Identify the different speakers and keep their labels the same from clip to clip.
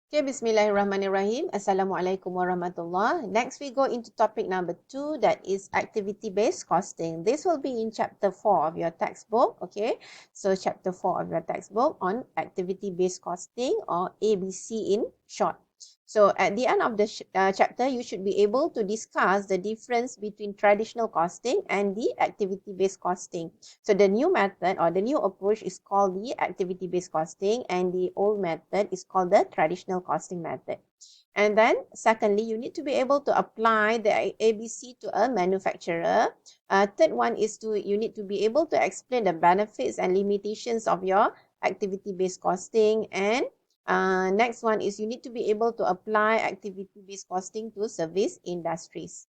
Speaker 1: Okay, Bismillahirrahmanirrahim. Assalamualaikum warahmatullah. Next, we go into topic number 2, that is activity-based costing. This will be in chapter 4 of your textbook. Okay, so chapter 4 of your textbook on activity-based costing, or ABC in short. So at the end of the chapter, you should be able to discuss the difference between traditional costing and the activity-based costing. So the new method or the new approach is called the activity-based costing, and the old method is called the traditional costing method. And then secondly, you need to be able to apply the ABC to a manufacturer. Third one is you need to be able to explain the benefits and limitations of your activity-based costing. And next one is you need to be able to apply activity-based costing to service industries.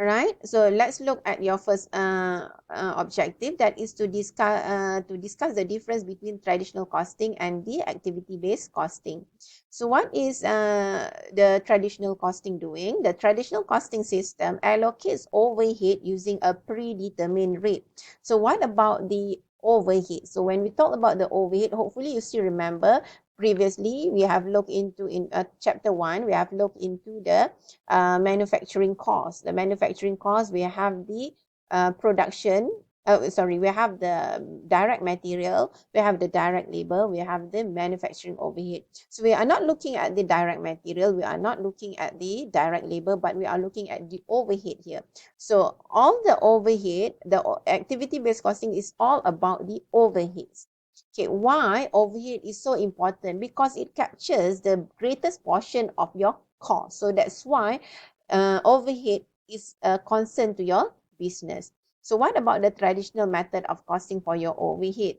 Speaker 1: Alright, so let's look at your first objective, that is to discuss the difference between traditional costing and the activity-based costing. So what is the traditional costing doing? The traditional costing system allocates overhead using a predetermined rate. So what about the overhead? So when we talk about the overhead, hopefully you still remember previously we have looked into in chapter 1, we have looked into the manufacturing cost. The manufacturing cost, we have the production, we have the direct material, we have the direct labor, we have the manufacturing overhead. So we are not looking at the direct material, we are not looking at the direct labor, but we are looking at the overhead here. So all the overhead, the activity-based costing is all about the overheads. Okay, why overhead is so important? Because it captures the greatest portion of your cost. So that's why overhead is a concern to your business. So what about the traditional method of costing for your overhead?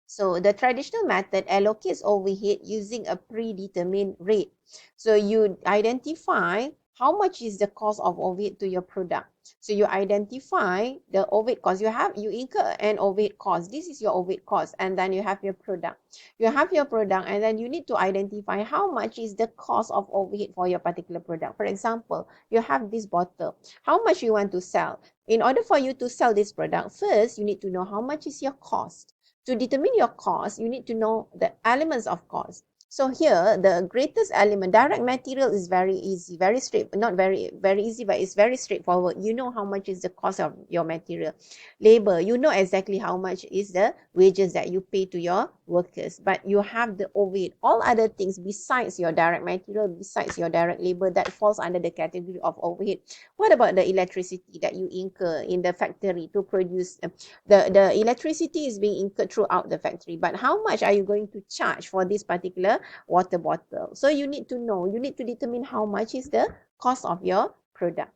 Speaker 1: So the traditional method allocates overhead using a predetermined rate. So you identify how much is the cost of overhead to your product. So you identify the overhead cost. You incur an overhead cost. This is your overhead cost, and then you have your product. You have your product, and then you need to identify how much is the cost of overhead for your particular product. For example, you have this bottle. How much you want to sell? In order for you to sell this product, first you need to know how much is your cost. To determine your cost, you need to know the elements of cost. So here, the greatest element, direct material, is very easy, very straight, not very easy, but it's very straightforward. You know how much is the cost of your material. Labor, you know exactly how much is the wages that you pay to your workers, but you have the overhead. All other things besides your direct material, besides your direct labor, that falls under the category of overhead. What about the electricity that you incur in the factory to produce? The electricity is being incurred throughout the factory, but how much are you going to charge for this particular water bottle? So you need to know, you need to determine how much is the cost of your product.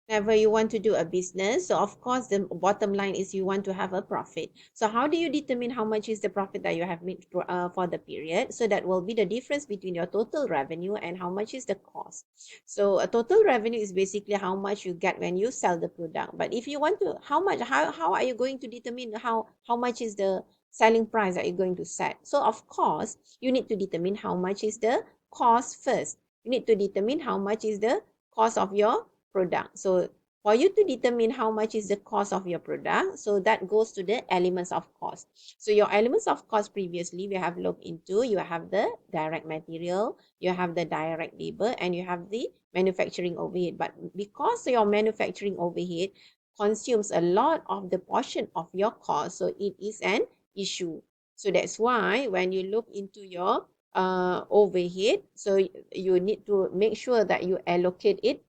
Speaker 1: Whenever you want to do a business, so of course the bottom line is you want to have a profit. So how do you determine how much is the profit that you have made for the period? So that will be the difference between your total revenue and how much is the cost. So a total revenue is basically how much you get when you sell the product. But if you want to, how are you going to determine how much is the selling price that you're going to set? So of course you need to determine how much is the cost first. You need to determine how much is the cost of your product. So for you to determine how much is the cost of your product, so that goes to the elements of cost. So your elements of cost previously we have looked into, you have the direct material, you have the direct labor, and you have the manufacturing overhead. But because your manufacturing overhead consumes a lot of the portion of your cost, so it is an issue. So that's why when you look into your overhead, so you need to make sure that you allocate it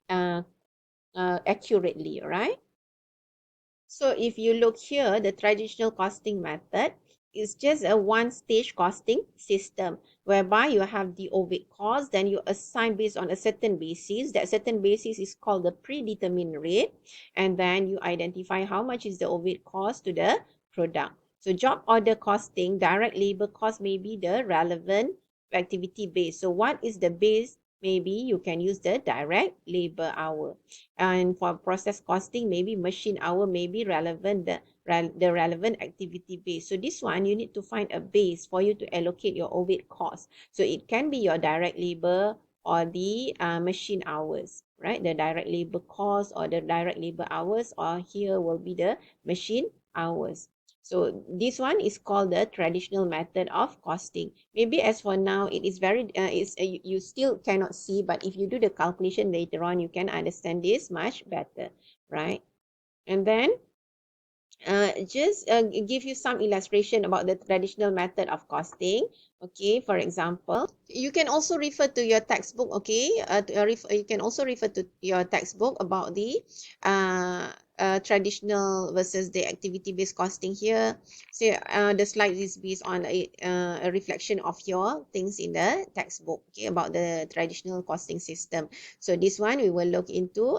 Speaker 1: accurately, right? So if you look here, the traditional costing method is just a one-stage costing system whereby you have the overhead cost, then you assign based on a certain basis. That certain basis is called the predetermined rate, and then you identify how much is the overhead cost to the product. So job order costing, direct labor cost may be the relevant activity base. So what is the base? Maybe you can use the direct labor hour. And for process costing, maybe machine hour may be relevant, the relevant activity base. So this one, you need to find a base for you to allocate your overhead cost. So it can be your direct labor or the machine hours, right? The direct labor cost or the direct labor hours, or here will be the machine hours. So this one is called the traditional method of costing. Maybe as for now, it is very, you still cannot see, but if you do the calculation later on, you can understand this much better, right? And then just give you some illustration about the traditional method of costing. Okay, for example, you can also refer to your textbook. Okay, you can also refer to your textbook about the traditional versus the activity-based costing here. So the slide is based on a reflection of your things in the textbook. Okay, about the traditional costing system. So this one we will look into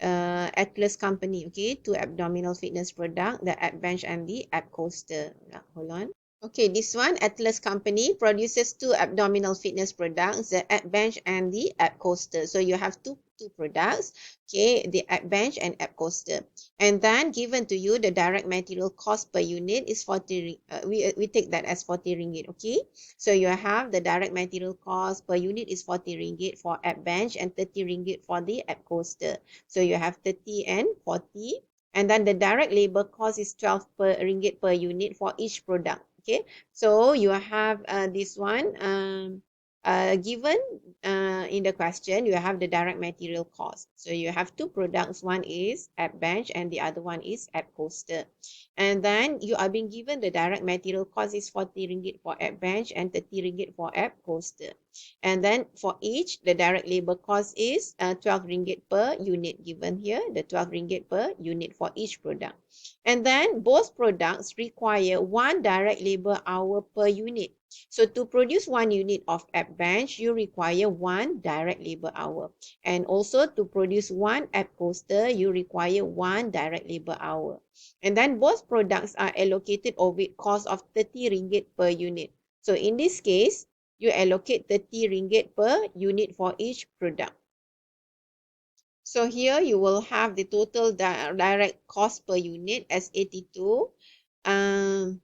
Speaker 1: Atlas company, okay, two abdominal fitness product, the app bench and the app coaster. Hold on. Okay, this one, Atlas company produces two abdominal fitness products, the app bench and the app coaster. So you have two products, okay, the app bench and app coaster. And then given to you, the direct material cost per unit is 40, we take that as 40 ringgit, okay. So you have the direct material cost per unit is 40 ringgit for app bench and 30 ringgit for the app coaster. So you have 30 and 40. And then the direct labor cost is 12 ringgit per unit for each product. Okay, so you have this one given in the question. You have the direct material cost. So you have two products. One is app bench and the other one is app coaster. And then you are being given the direct material cost is 40 ringgit for app bench and 30 ringgit for app coaster. And then for each, the direct labor cost is 12 ringgit per unit given here, the 12 ringgit per unit for each product. And then both products require one direct labor hour per unit. So to produce 1 unit of app bench, you require one direct labor hour. And also to produce one app coaster, you require one direct labor hour. And then both products are allocated overhead cost of 30 ringgit per unit. So in this case, you allocate 30 ringgit per unit for each product. So here you will have the total direct cost per unit as 82. Um,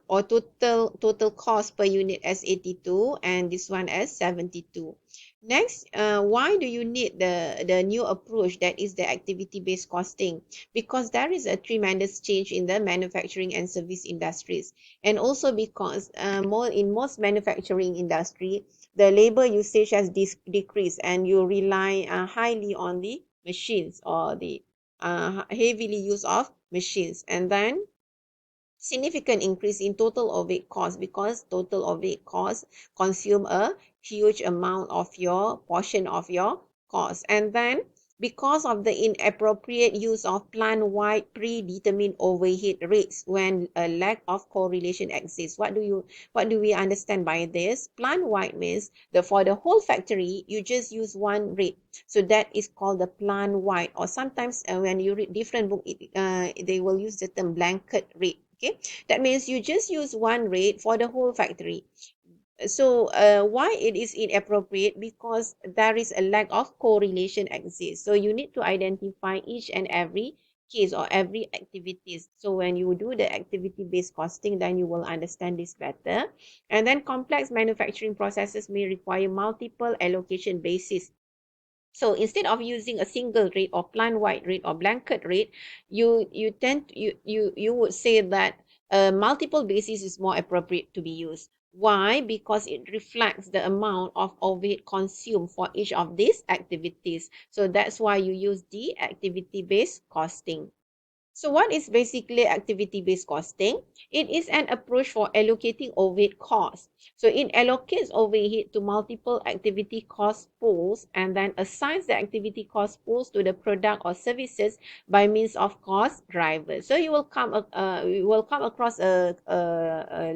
Speaker 1: or total cost per unit as 82 and this one as 72. Next, why do you need the new approach that is the activity-based costing? Because there is a tremendous change in the manufacturing and service industries, and also because in most manufacturing industry, the labor usage has decreased and you rely highly on the machines or the heavily use of machines. And then significant increase in total overhead cost, because total overhead cost consume a huge amount of your portion of your cost. And then because of the inappropriate use of plant-wide predetermined overhead rates when a lack of correlation exists. What do we understand by this? Plant-wide means for the whole factory you just use one rate, so that is called the plant-wide. Or sometimes when you read different book, they will use the term blanket rate. Okay, that means you just use one rate for the whole factory. So why it is inappropriate? Because there is a lack of correlation exists. So you need to identify each and every case or every activities. So when you do the activity-based costing, then you will understand this better. And then complex manufacturing processes may require multiple allocation basis. So instead of using a single rate or plant-wide rate or blanket rate, you would say that multiple basis is more appropriate to be used. Why? Because it reflects the amount of overhead consumed for each of these activities. So that's why you use the activity-based costing. So what is basically activity-based costing? It is an approach for allocating overhead costs. So it allocates overhead to multiple activity cost pools and then assigns the activity cost pools to the product or services by means of cost drivers. So you will come across a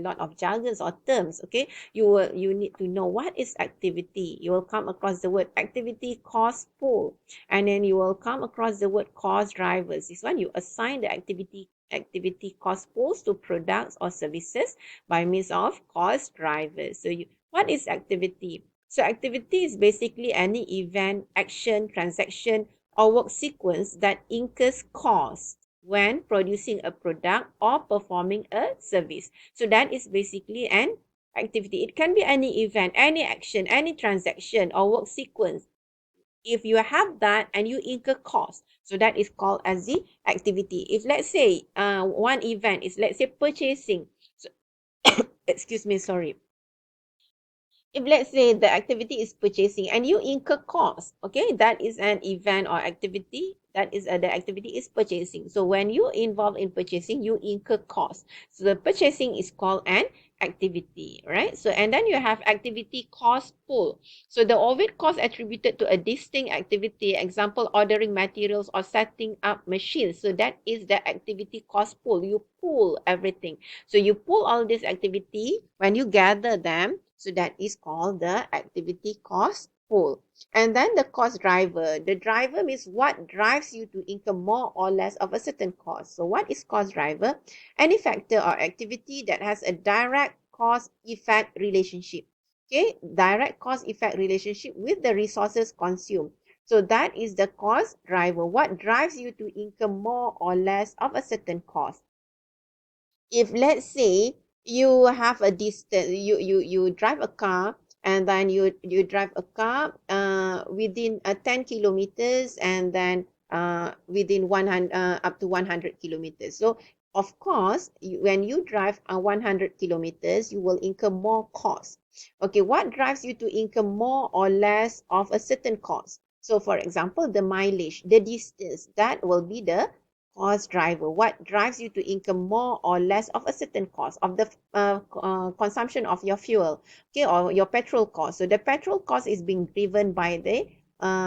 Speaker 1: lot of jargons or terms. Okay, you need to know what is activity. You will come across the word activity cost pool, and then you will come across the word cost drivers. This one, you assign the activity cost pools to products or services by means of cost drivers. So what is activity? So activity is basically any event, action, transaction, or work sequence that incurs cost when producing a product or performing a service. So that is basically an activity. It can be any event, any action, any transaction, or work sequence. If you have that and you incur cost, So that is called as the activity. If let's say one event is, let's say, purchasing. So, excuse me, sorry. If let's say the activity is purchasing and you incur cost, okay, that is an event or activity. That is the activity is purchasing. So when you involve in purchasing, you incur cost. So the purchasing is called an activity, right? So and then you have activity cost pool. So the overhead cost attributed to a distinct activity, example ordering materials or setting up machines. So that is the activity cost pool. You pool everything. So you pool all this activity when you gather them. So that is called the activity cost pool. And then the cost driver. The driver means what drives you to incur more or less of a certain cost. So what is cost driver? Any factor or activity that has a direct cause effect relationship. Okay, direct cause effect relationship with the resources consumed. So that is the cost driver. What drives you to incur more or less of a certain cost? If let's say you have a distance, you drive a car, and then you drive a car within 10 kilometers, and then within 100 up to 100 kilometers. So of course when you drive 100 kilometers, you will incur more cost. Okay, what drives you to incur more or less of a certain cost? So for example, the mileage, the distance, that will be the cost driver. What drives you to incur more or less of a certain cost of the consumption of your fuel, okay, or your petrol cost. So the petrol cost is being driven by the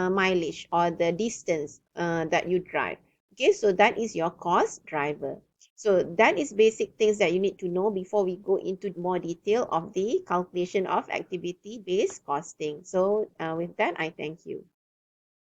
Speaker 1: mileage or the distance that you drive. Okay, so that is your cost driver. So that is basic things that you need to know before we go into more detail of the calculation of activity-based costing. So with that, I thank you.